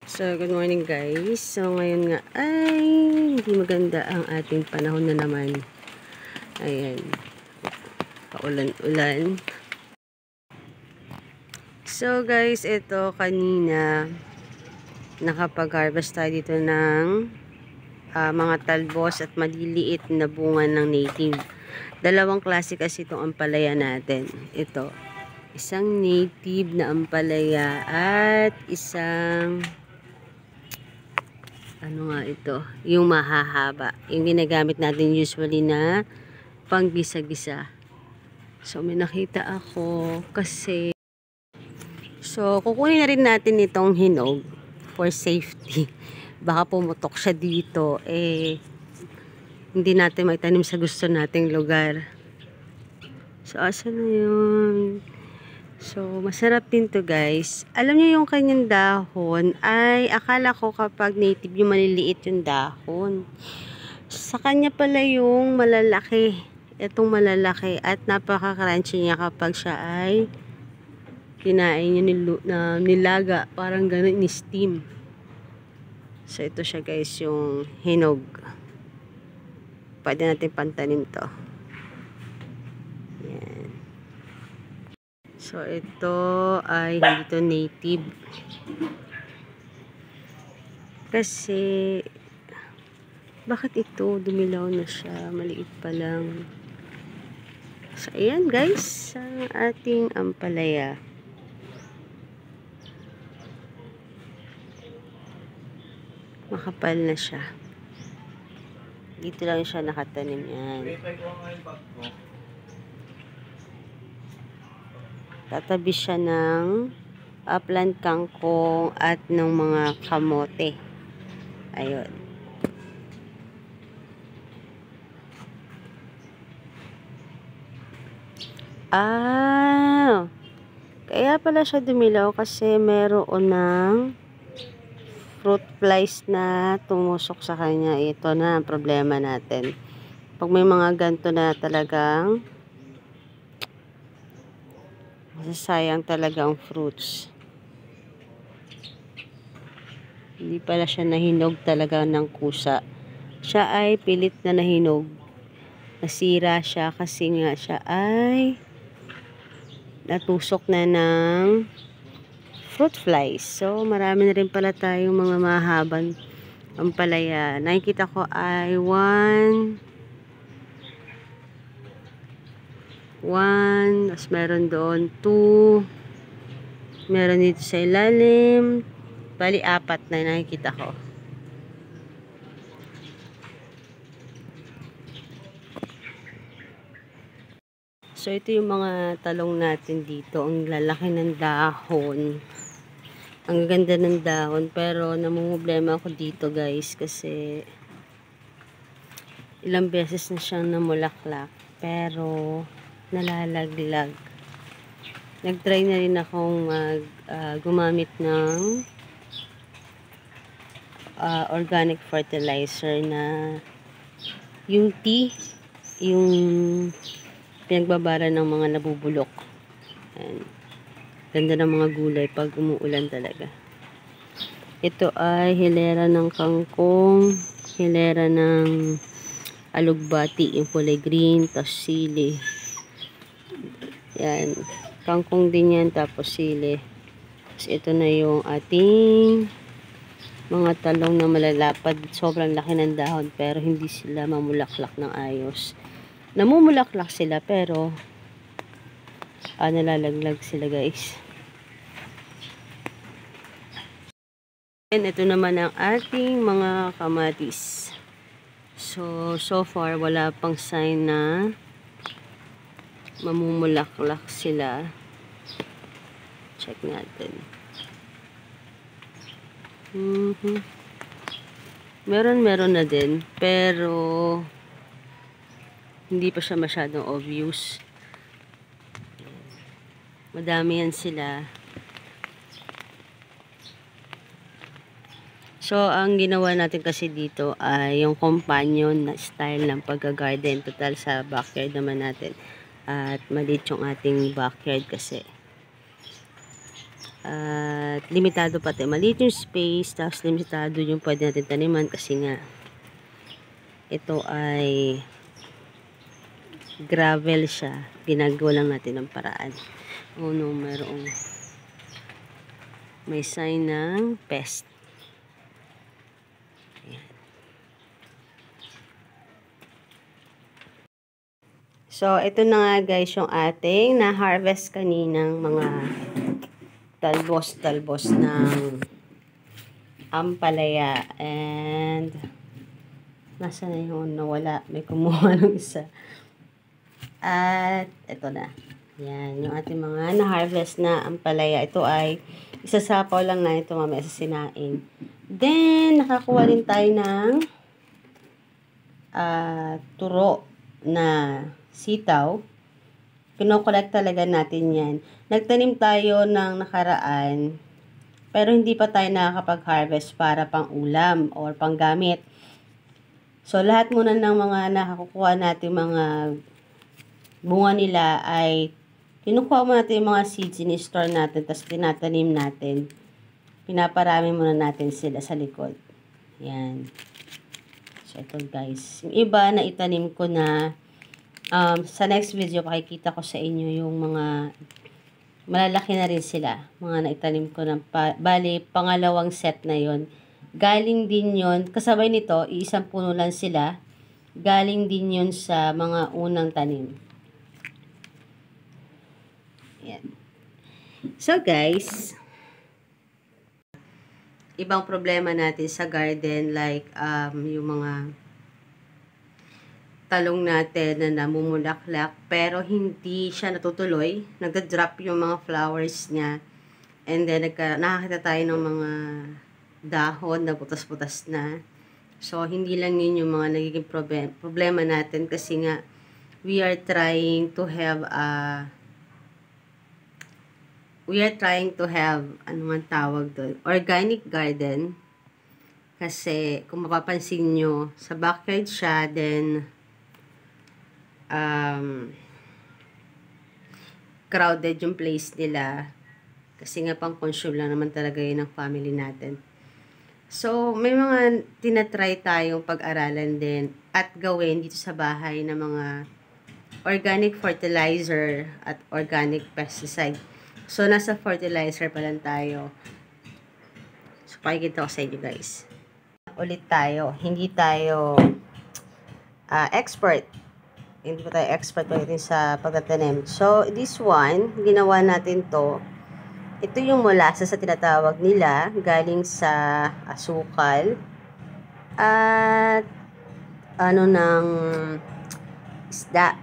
So, good morning guys. So, ngayon nga ay hindi maganda ang ating panahon na naman. Ayan. Paulan-ulan. So, guys, ito kanina nakapag-harvest tayo dito ng mga talbos at maliliit na bunga ng native. Dalawang klase kasi itong ampalaya natin. Ito. Isang native na ampalaya at isang ano nga ito, yung mahahaba, yung ginagamit natin usually na pang gisa-gisa. So may nakita ako kasi, so kukunin na rin natin itong hinog for safety. Baka pumutok siya dito, hindi natin maitanim sa gusto nating lugar. So asa na yun? So, masarap din to guys. Alam niyo yung kanyang dahon ay akala ko kapag native yung maliliit yung dahon. Sa kanya pala yung malalaki. Itong malalaki at napaka-crunchy niya kapag siya ay kinain niyo nilaga. Parang ganun ni steam. So, ito siya guys yung hinog. Pwede natin pantanim to. So, ito ay hindi to native. Kasi, bakit ito? Dumilaw na siya. Maliit pa lang. So, ayan guys. Ang ating ampalaya. Makapal na siya. Dito lang siya nakatanim yan. Tatabi siya ng upland kangkong at ng mga kamote. Ayun. Kaya pala siya dumilaw kasi meron ng fruit flies na tumusok sa kanya. Ito na ang problema natin. Pag may mga ganito na talagang masasayang talagang fruits. Hindi pala siya nahinog talaga ng kusa. Siya ay pilit na nahinog. Nasira siya kasi nga siya ay natusok na ng fruit flies. So, marami na rin pala tayong mga mahabang ampalaya. Nakikita ko ay 1, tapos meron doon 2, meron dito sa ilalim, bali 4 na nakikita ko. So ito yung mga talong natin dito, ang lalaki ng dahon, ang ganda ng dahon, pero namumblema ako dito guys kasi ilang beses na siyang namulaklak pero nalalaglag. Nag-try na rin akong gumamit ng organic fertilizer na yung tea, yung pinagbabara ng mga nabubulok. Ayan. Ganda ng mga gulay pag umuulan talaga. Ito ay hilera ng kangkong, hilera ng alugbati, yung kulay green, tapos sili. Yan. Kangkong din yan, tapos sili. Tapos ito na yung ating mga talong na malalapad. Sobrang laki ng dahon, pero hindi sila mamulaklak ng ayos. Namumulaklak sila, pero nalalaglag sila guys. And ito naman ang ating mga kamatis. So far, wala pang sign na mamumulaklak sila. Check natin. Meron na din, pero hindi pa siya masyadong obvious. Madami yan sila. So, ang ginawa natin kasi dito ay yung companion na style ng pag-garden. Total sa backyard naman natin. At maliit yung ating backyard kasi. At limitado pati. Maliit yung space, tapos limitado yung pwede natin taniman kasi nga ito ay gravel siya. Ginagawa lang natin ng paraan. Oh no, may sign ng pest. Ayan. So, ito na nga guys yung ating na-harvest kaninang mga talbos ng ampalaya. And nasa na yung nawala? May kumuha ng isa. At ito na. Yan, yung ating mga na-harvest na ampalaya. Ito ay isasapaw lang na ito mamaya sa sinaing. Then, nakakuha din tayo ng turo na sitaw. Kinokolekt talaga natin yan. Nagtanim tayo ng nakaraan, pero hindi pa tayo nakakapag-harvest para pang ulam or pang gamit. So, lahat muna ng mga nakakukuha natin mga bunga nila ay kinukuha muna natin yung mga seeds, in-store natin, tapos tinatanim natin. Pinaparami muna natin sila sa likod. Yan. So, ito guys. Yung iba na itanim ko na sa next video, pakikita ko sa inyo yung mga malalaki na rin sila. Mga naitanim ko ng bali, pangalawang set na yon. Galing din yon, kasabay nito, iisang puno lang sila. Galing din yon sa mga unang tanim. Yan. So guys, ibang problema natin sa garden like yung mga talong natin na namumulaklak pero hindi siya natutuloy. Nagda-drop yung mga flowers niya. And then nakakita tayo ng mga dahon na butas-butas na. So hindi lang yun yung mga nagiging problema natin kasi nga we are trying to have ano man tawag doon, organic garden. Kasi kung mapapansin nyo, sa backyard siya, then crowded yung place nila kasi nga pang consume lang naman talaga yun ng family natin. So may mga tinatry tayong pag-aralan din at gawin dito sa bahay na mga organic fertilizer at organic pesticide. So nasa fertilizer pa lang tayo. So pakikita ko sa inyo guys. Ulit tayo, hindi tayo expert. Hindi pa tayo expert pagdating sa pagtatanim. So, this one, ginawa natin to. Ito yung molasses sa tinatawag nila. Galing sa asukal. At, ng isda.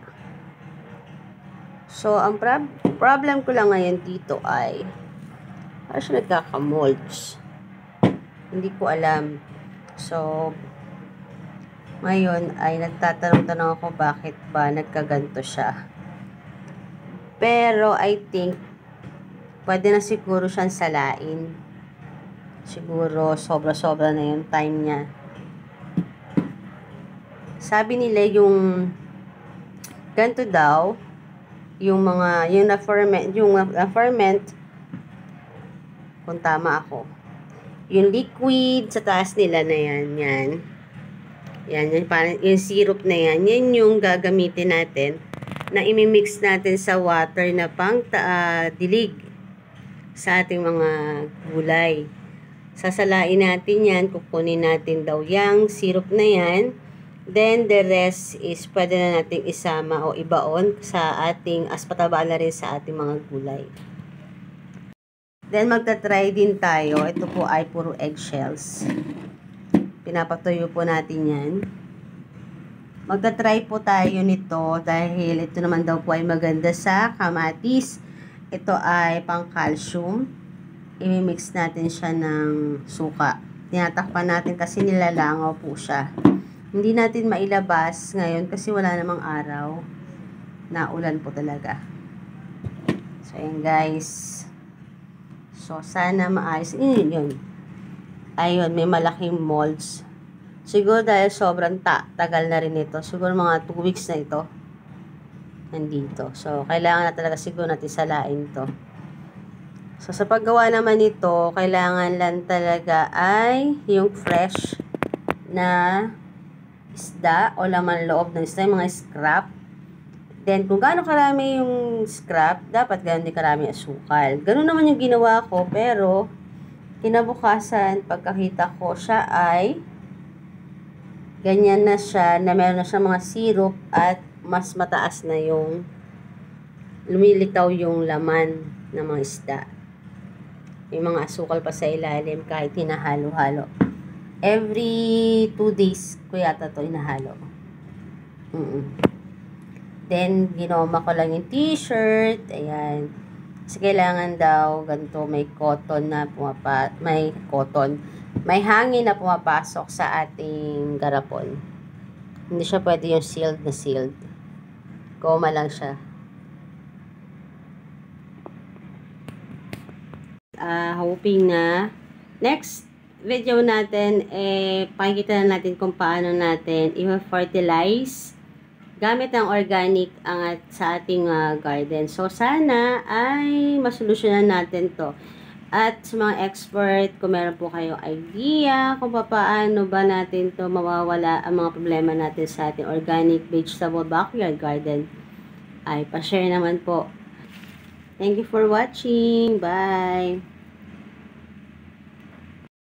So, ang problem ko lang ngayon dito ay, parang siya nagkakamolds. Hindi ko alam. So, ngayon ay nagtatanong-tanong ako bakit ba nagkaganto siya. Pero I think pwede na siguro siyang salain. Siguro sobra-sobra na yung time niya. Sabi nila yung ganto daw, yung na-ferment, kung tama ako, yung liquid sa taas nila na yan. Yan, yung syrup na yan yung gagamitin natin na imimix natin sa water na pang dilig sa ating mga gulay. Sasalain natin yan, kukunin natin daw yung syrup na yan. Then, the rest is pwede na natin isama o ibaon sa ating, as pataba na rin sa ating mga gulay. Then, magta-try din tayo. Ito po ay puro eggshells. Pinapatuyo po natin yan. Magta-try po tayo nito dahil ito naman daw po ay maganda sa kamatis. Ito ay pang calcium. Imimix natin siya ng suka. Tinatakpan natin kasi nilalangaw po siya. Hindi natin mailabas ngayon kasi wala namang araw. Naulan po talaga. So, ayan guys. So, sana maayos. Yun. Ayun, may malaking molds. Siguro dahil sobrang tagal na rin ito. Siguro mga 2 weeks na ito. Nandito. So, kailangan na talaga siguro natin salain to. So, sa paggawa naman nito, kailangan lang talaga ay yung fresh na isda o laman loob ng isda, yung mga scrap. Then, kung gaano karami yung scrap, dapat gano'n din karami asukal. Gano'n naman yung ginawa ko, pero kinabukasan, pagkakita ko siya ay ganyan na siya, na meron na siya mga syrup at mas mataas na yung lumilitaw yung laman ng mga isda. Yung mga asukal pa sa ilalim kahit hinahalo-halo. Every 2 days ko yata to inahalo. Then, ginoma ko lang yung t-shirt. Ayan. Kasi kailangan daw ganito may cotton na may hangin na pumapasok sa ating garapon. Hindi siya pwede yung sealed na sealed. Goma lang siya. Hoping na next video natin pakikita na natin kung paano natin i-fertilize gamit ng organic sa ating garden. So sana ay masolusyonan natin to. At sa mga expert, kung meron po kayong idea kung paano ba natin to mawawala ang mga problema natin sa ating organic vegetable backyard garden, ay pa-share naman po. Thank you for watching. Bye!